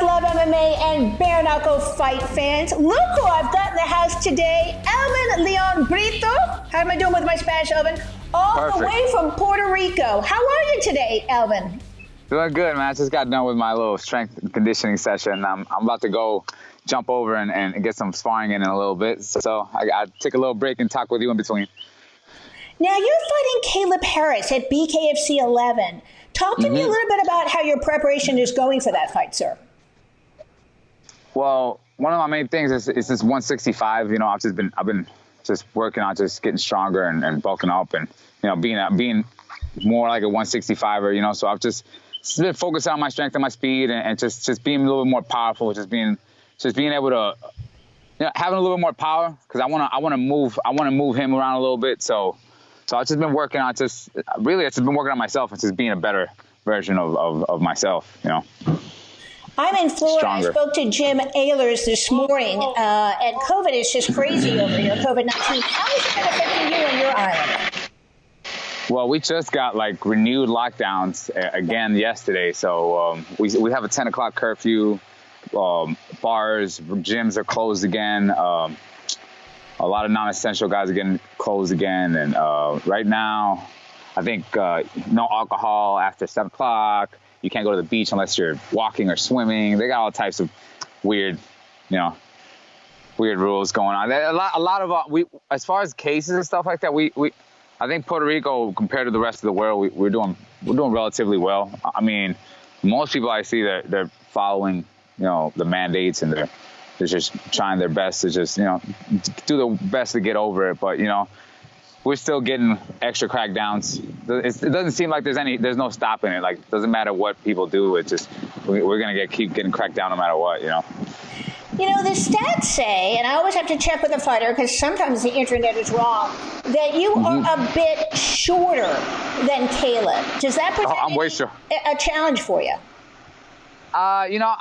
Love MMA and Bare Knuckle fight fans. Look who I've got in the house today. Elvin Brito. How am I doing with my Spanish, Elvin? All Perfect. the way from Puerto Rico. How are you today, Elvin? Doing good, man. I just got done with my little strength and conditioning session. I'm about to go jump over and get some sparring in a little bit. So I take a little break and talk with you in between. Now, you're fighting Kaleb Harris at BKFC 11. Talk to me a little bit about how your preparation is going for that fight, sir. Well, one of my main things is this 165. You know, I've been just working on just getting stronger and bulking up and, you know, being more like a 165er, you know. So I've just been focusing on my strength and my speed and just being a little bit more powerful, just being able to, you know, having a little bit more power, because I want to move him around a little bit. So I've just been working on it's been working on myself and just being a better version of myself, you know. I'm in Florida. Stronger. I spoke to Jim Ehlers this morning, and COVID is just crazy over here, COVID-19. How is it affecting you and your island? Well, we just got like renewed lockdowns again yesterday. So we have a 10 o'clock curfew. Bars, gyms are closed again. A lot of non-essential guys are getting closed again. And right now, I think no alcohol after 7 o'clock. You can't go to the beach unless you're walking or swimming. They got all types of weird rules going on. A lot of as far as cases and stuff like that, I think Puerto Rico, compared to the rest of the world, we're doing relatively well. I mean, most people I see they're following, you know, the mandates, and they're just trying their best to just, you know, do the best to get over it. But, you know, we're still getting extra crackdowns. It doesn't seem like there's no stopping it. Like, it doesn't matter what people do. It's just, we're going to keep getting cracked down no matter what, you know. You know, the stats say, and I always have to check with a fighter because sometimes the internet is wrong, that you are a bit shorter than Kaleb. Does that present a challenge for you? You know,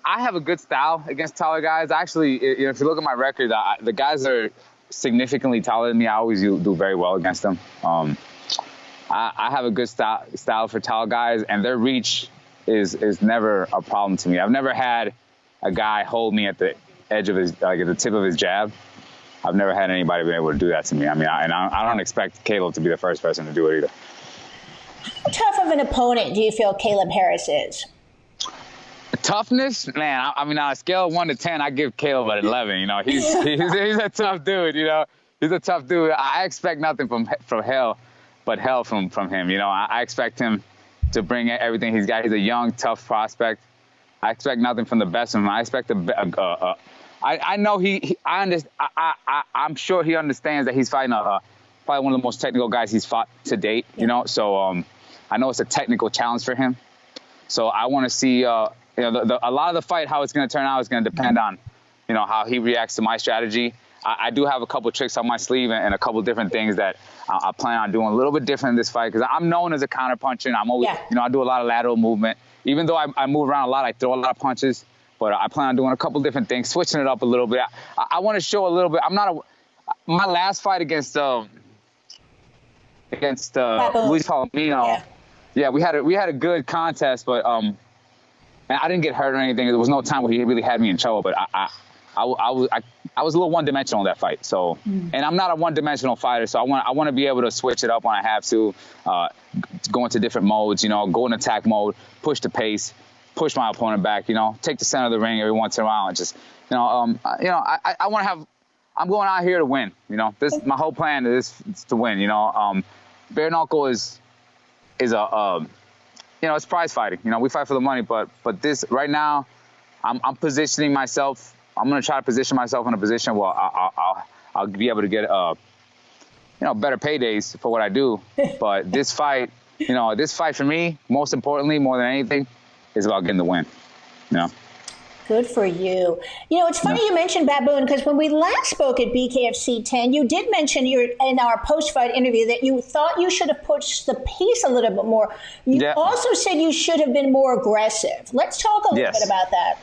I have a good style against taller guys. Actually, you know, if you look at my record, the guys that are significantly taller than me, I always do very well against them. I have a good style for tall guys, and their reach is never a problem to me. I've never had a guy hold me at the edge of his, like at the tip of his jab. I've never had anybody be able to do that to me. I mean, I don't expect Kaleb to be the first person to do it either. How tough of an opponent do you feel Kaleb Harris is? Toughness, man. I mean, on a scale of 1 to 10, I give Kaleb an 11. You know, he's a tough dude. You know, he's a tough dude. I expect nothing from hell, but hell from him. You know, I expect him to bring everything he's got. He's a young, tough prospect. I expect nothing from the best of him. I expect I know I'm sure he understands that he's fighting probably one of the most technical guys he's fought to date. You know, so I know it's a technical challenge for him. So I want to see. You know, a lot of the fight, how it's going to turn out is going to depend on, you know, how he reacts to my strategy. I do have a couple tricks on my sleeve and a couple different things that I plan on doing a little bit different in this fight, because I'm known as a counterpuncher, and I'm always, you know, I do a lot of lateral movement. Even though I move around a lot, I throw a lot of punches, but I plan on doing a couple different things, switching it up a little bit. I want to show a little bit. My last fight against Luis Palomino, we had a good contest, but and I didn't get hurt or anything. There was no time where he really had me in trouble, but I was a little one-dimensional in that fight. So, and I'm not a one-dimensional fighter, so I want to be able to switch it up when I have to, go into different modes. You know, go in attack mode, push the pace, push my opponent back. You know, take the center of the ring every once in a while, and just, you know, I want to have. I'm going out here to win. You know, my whole plan is to win. You know, bare knuckle is a you know, it's prize fighting. You know, we fight for the money, but this right now, I'm positioning myself. I'm going to try to position myself in a position where I'll be able to get you know, better paydays for what I do. But this fight for me, most importantly, more than anything, is about getting the win. You know. Good for you. You know, it's funny you mentioned Baboon, because when we last spoke at BKFC 10, you did mention in our post-fight interview that you thought you should have pushed the pace a little bit more. You also said you should have been more aggressive. Let's talk a little bit about that.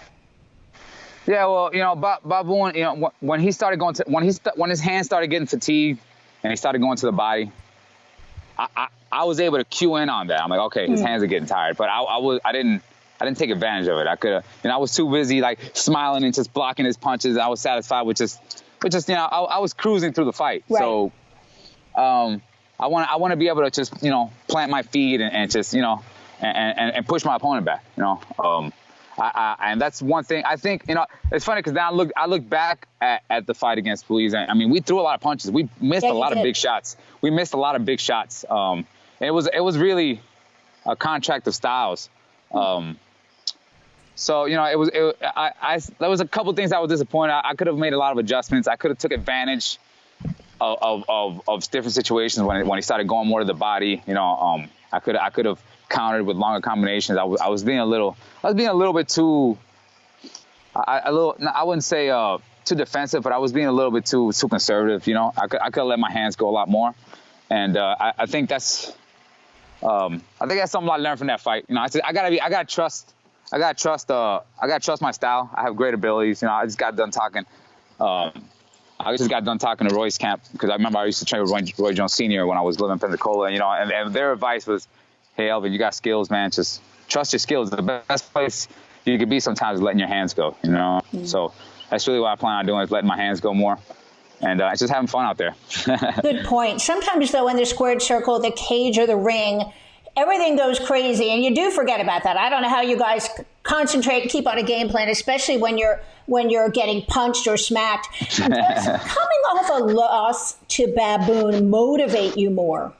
Yeah, well, you know, Baboon, you know, when he started going to when his hands started getting fatigued and he started going to the body, I was able to cue in on that. I'm like, okay, his hands are getting tired, but I didn't take advantage of it. I could have, I was too busy like smiling and just blocking his punches. I was satisfied with just I was cruising through the fight. Right. So, I want to be able to just, plant my feet and just, and push my opponent back, and that's one thing I think, it's funny because now I look back at the fight against Ruiz. I mean, we threw a lot of punches. We missed a lot of big shots. We missed a lot of big shots. And it was really a contract of styles. So, there was a couple things I was disappointed. I could have made a lot of adjustments. I could have took advantage of different situations when he started going more to the body. I could have countered with longer combinations. I was being a little bit too, I wouldn't say too defensive, but I was being a little bit too conservative. I could have let my hands go a lot more, and I think that's something I learned from that fight. I gotta trust my style. I have great abilities. I just got done talking. I just got done talking to Roy's camp because I remember I used to train with Roy Jones Sr. when I was living in Pensacola, and their advice was, hey, Elvin, you got skills, man. Just trust your skills. The best place you could be sometimes is letting your hands go, So that's really what I plan on doing, is letting my hands go more. And it's just having fun out there. Good point. Sometimes, though, in the squared circle, the cage or the ring, everything goes crazy, and you do forget about that. I don't know how you guys concentrate and keep on a game plan, especially when you're getting punched or smacked. Does coming off a loss to Baboon motivate you more?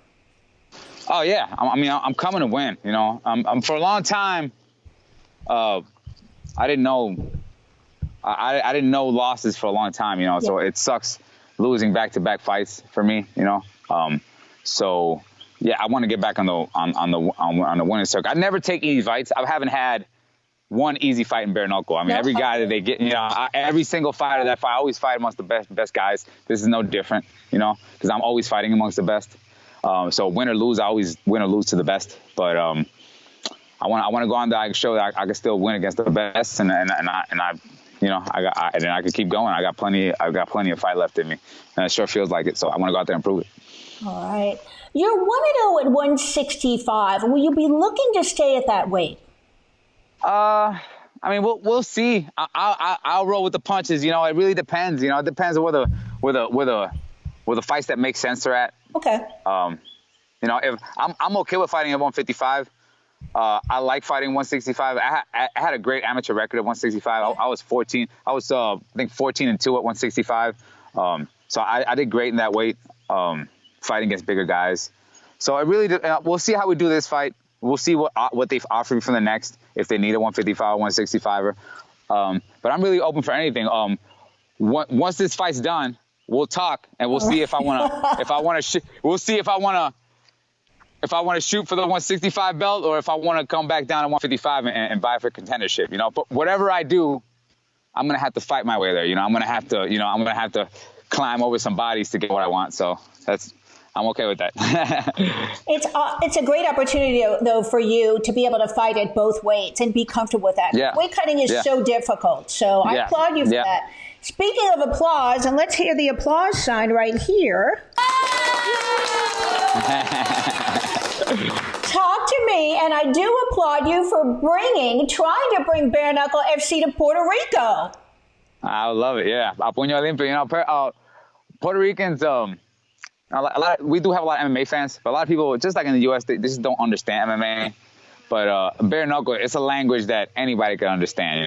Oh yeah, I'm coming to win. I'm for a long time. I didn't know. I didn't know losses for a long time. Yeah. So it sucks losing back-to-back fights for me. So. Yeah, I want to get back on the winning circuit. I never take easy fights. I haven't had one easy fight in bare knuckle. Every guy that they get, every single fighter that I always fight amongst the best guys. This is no different, because I'm always fighting amongst the best. So win or lose, I always win or lose to the best. But I want to go on there. I can show that I can still win against the best, and I could keep going. I got plenty of fight left in me, and it sure feels like it. So I want to go out there and prove it. All right. You're 1-0 at 165. Will you be looking to stay at that weight? We'll see. I'll roll with the punches. It really depends. It depends on where the fights that make sense are at. Okay. If I'm okay with fighting at 155. I like fighting 165. I had a great amateur record at 165. I was 14. I was I think 14-2 at 165. So I did great in that weight. Fighting against bigger guys. So I really we'll see how we do this fight. We'll see what they've offered me for the next, if they need a 155 or 165er. But I'm really open for anything. Once this fight's done, we'll talk and we'll see if I want to shoot for the 165 belt, or if I want to come back down to 155 and vie for contendership. But whatever I do, I'm gonna have to fight my way there. I'm gonna have to climb over some bodies to get what I want. So I'm okay with that. It's a great opportunity, though, for you to be able to fight at both weights and be comfortable with that. Yeah. Weight cutting is so difficult, so I applaud you for that. Speaking of applause, and let's hear the applause sign right here. Talk to me, and I do applaud you for trying to bring Bare Knuckle FC to Puerto Rico. I love it, yeah. A puño limpio. Puerto Ricans, we do have a lot of MMA fans, but a lot of people, just like in the U.S., they just don't understand MMA. But bare knuckle, it's a language that anybody can understand.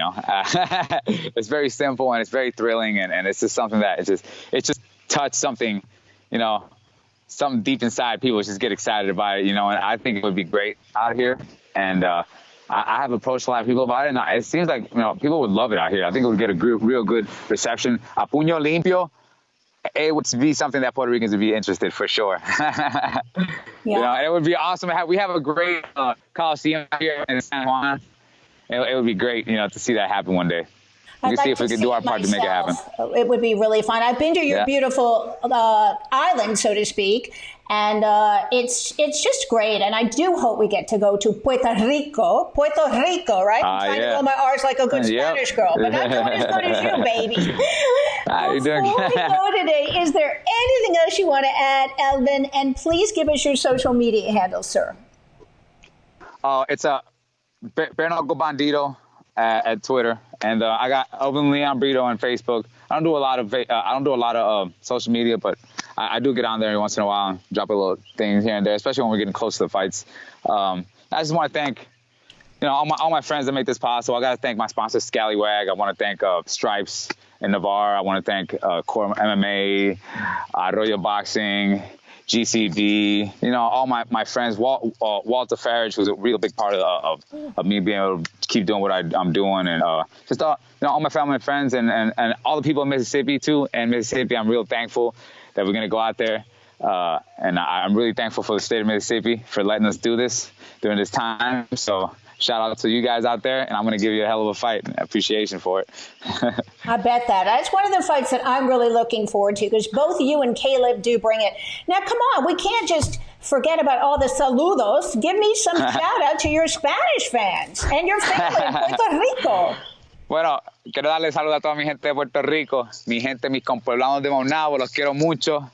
It's very simple and it's very thrilling, and it's just something that it just touched something, something deep inside people. Just get excited about it, and I think it would be great out here. And I have approached a lot of people about it, and it seems like people would love it out here. I think it would get a real good reception. A puño limpio. It would be something that Puerto Ricans would be interested for sure. And it would be awesome. We have a great Coliseum here in San Juan. It would be great, to see that happen one day. We can see if we can do our part to make it happen. It would be really fun. I've been to your beautiful island, so to speak, and it's just great. And I do hope we get to go to Puerto Rico, right? I'm trying to roll my R's like a good Spanish girl, but not doing as good as you, baby. You're doing Before we go today, is there anything else you want to add, Elvin? And please give us your social media handle, sir. It's Bare Knuckle Bandito at Twitter, and I got Elvin Brito on Facebook. I don't do a lot of social media, but I do get on there every once in a while and drop a little things here and there, especially when we're getting close to the fights. I just want to thank, all my friends that make this possible. I got to thank my sponsor, Scallywag. I want to thank Stripes in Navarre. I want to thank Core MMA, Arroyo Boxing, GCB, all my friends, Walter Farage, who's a real big part of me being able to keep doing what I'm doing, and just all my family and friends, and all the people in Mississippi too. And Mississippi, I'm real thankful that we're gonna go out there, and I'm really thankful for the state of Mississippi for letting us do this during this time. So shout out to you guys out there, and I'm going to give you a hell of a fight and appreciation for it. I bet that. That's one of the fights that I'm really looking forward to, because both you and Kaleb do bring it. Now, come on, we can't just forget about all the saludos. Give me some shout out to your Spanish fans and your family in Puerto Rico. Bueno, quiero darle saludos a toda mi gente de Puerto Rico, mi gente, mis compueblanos de Maunabo, los quiero mucho.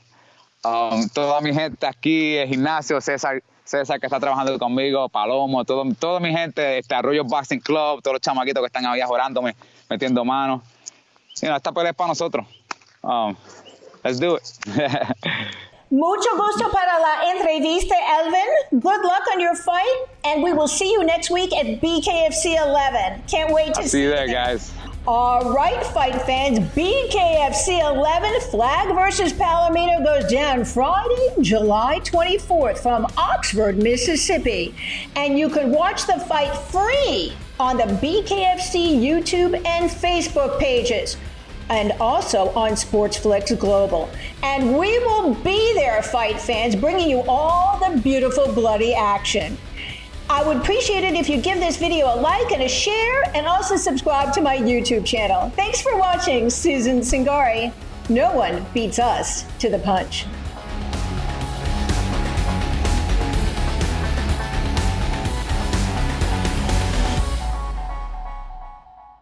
Toda mi gente aquí, el gimnasio, César que está trabajando conmigo, Palomo, toda mi gente, Arroyo Boxing Club, todos los chamaquitos que están allá orándome, metiendo manos. Esta pelea es para nosotros. Let's do it. Mucho gusto para la entrevista, Elvin. Good luck on your fight, and we will see you next week at BKFC 11. Can't wait to see you there, guys. All right, fight fans, BKFC 11, Flag versus Palomino goes down Friday, July 24th from Oxford, Mississippi. And you can watch the fight free on the BKFC YouTube and Facebook pages, and also on Sportsflix Global. And we will be there, fight fans, bringing you all the beautiful bloody action. I would appreciate it if you give this video a like and a share, and also subscribe to my YouTube channel. Thanks for watching. Susan Cingari. No one beats us to the punch.